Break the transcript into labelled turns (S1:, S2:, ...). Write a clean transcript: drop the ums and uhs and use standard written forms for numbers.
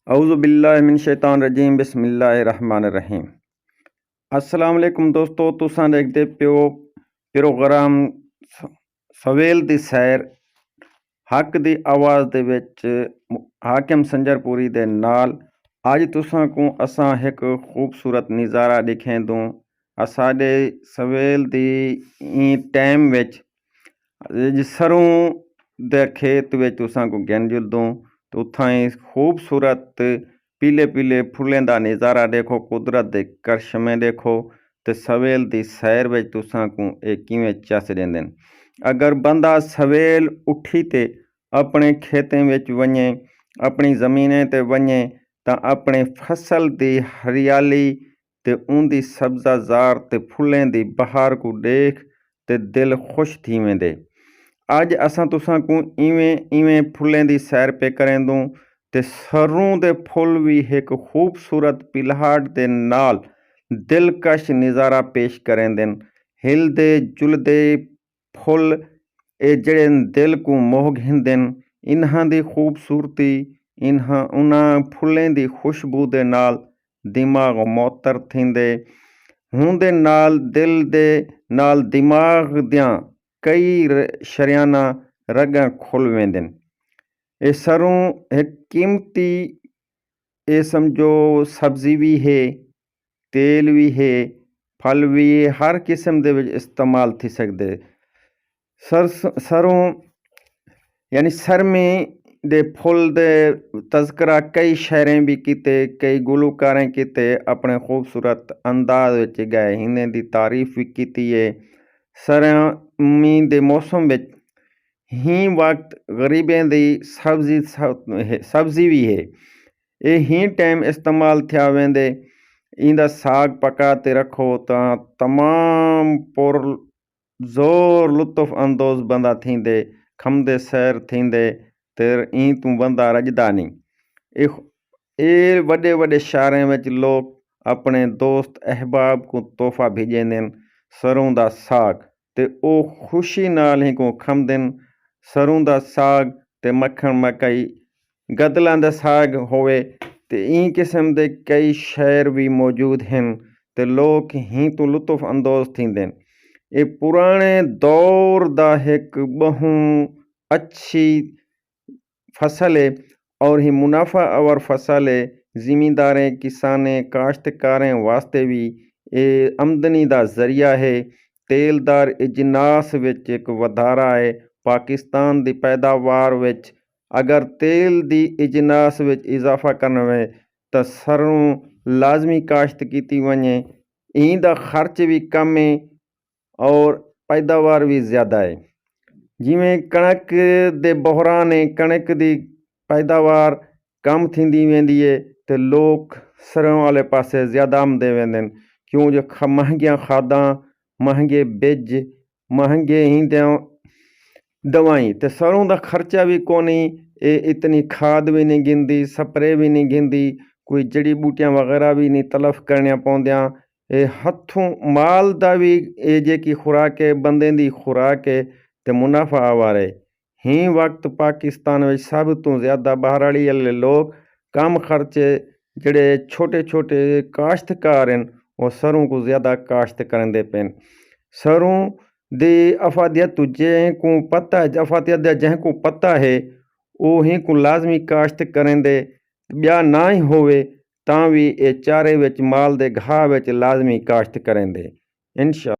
S1: औज़ुबिल्लाहिमिनश्शैतानिर्रजीम बिस्मिल्लाहिर्रहमानिर्रहीम। अस्सलाम वालेकुम दोस्तों, तुसां देखदे पियो प्रोग्राम सवेल दी सैर हक दी आवाज़ दे विच हाकिम संजरपुरी दे नाल। अज तुसां को असां एक खूबसूरत नज़ारा दिखेंदूं। असाडे सवेल दी टाइम विच सरों दे खेत विच तुसां को गिन जुलदूं तो उत्थां खूबसूरत पीले पीले फुल्लें दा नज़ारा देखो, कुदरत दे करिश्मे देखो ते सवेल दी सैर विच तुसां को किवें चस देंदे न। अगर बंदा सवेल उठी ते अपने खेतें विच वञे, अपनी ज़मीनें ते वञे तां अपने फसल दी हरियाली ते उंदी सब्ज़ाज़ार ते फुल्लें दी बहार को देख ते दिल खुश थी वेंदे। अज असां तुसां को इवें फुल्लें दी सैर पे करेंदूं ते सरों दे फुल भी एक खूबसूरत पिलहाट दे नाल दिलकश नज़ारा पेश करेंदे न। हिलदे जुलदे फुल जेड़े दिल को मोह घेंदे न। इन्हां दी खूबसूरती उन्हां फुल्लें दी खुशबू दे नाल दिमाग मुअत्तर थींदे हुंदे नाल दिल दे नाल दिमाग दियां कई शरियाना रगां खुल वेंदे न। ये सरों एक कीमती समझो सब्जी भी है, तेल भी है, फल भी है, हर किस्म दे विच इस्तेमाल थी सकदे। सरों यानी सरमे दे फुल दे तज़करा कई शायरें भी कीते, कई गुलकारें कीते, अपने खूबसूरत अंदाज विच गए इन्हें दी तारीफ भी कीती है। सरमी दे मौसम विच ही वक्त गरीबें दी सब्जी भी है। ये ही टाइम इस्तेमाल थिया वेंदे। इंदा साग पका ते रखो तां तमाम पुर ज़ोर लुत्फ़ अंदोज़ बंदा थींदे, खमदे सैर थींदे ते तू बंदा रजदा नहीं। ये वड्डे वड्डे शहरें विच लोग अपने दोस्त अहबाब को तोहफा भेजेंदे न सरों दा साग ते ओ खुशी नाल ही को खमदे न। सरों दा साग ते मक्खन मकई गदलां दा साग होवे ते किस्म दे कई शायर भी मौजूद हैं ते लोग ही तो लुत्फ़ अंदोज़ थींदे न। ये पुराने दौर दा एक बहु अच्छी फसल है और ही मुनाफा और फसल है। ज़िमींदारें किसानें काश्तकारें वास्ते भी ये आमदनी दा जरिया है। तेलदार इजनास विच एक वधारा है। पाकिस्तान दी पैदावार विच अगर तेल दी इजनास विच इजाफा करना है तो सरों लाजमी काश्त कीती वञे। इंदा खर्च भी कम है और पैदावार भी ज़्यादा है। जिमें कणक दे बहरान है, कणक दी पैदावार कम थींदी वेंदी है ते लोग सरों वाले पासे ज़्यादा आमदे वेंदे न क्यों जो महंगियां खादां, महंगे बिज, महंगे इंदियां दवाई ते सरों दा खर्चा भी कोनी। इतनी खाद भी नहीं गिंदी, स्प्रे भी नहीं गिंदी, कोई जड़ी बूटियां वगैरह भी नहीं तलफ करनियां पौंदियां। हथों माल दा भी जेकी खुराक है बंदे दी खुराक है ते मुनाफा आवारे। ही वक्त पाकिस्तान में सब तो ज़्यादा बहराली वाले लोग कम खर्चे जड़े छोटे छोटे काश्तकार हैं वो सरों को ज़्यादा काश्त करते पे। सरों दे अफादियत जैं को पता है, अफादियत जैं को पता है वो ही को लाजमी काश्त करेंदे। ब्या ना ही होवे तां भी ये चारे विच माल दे घाह विच लाजमी काश्त करेंदे इंशा।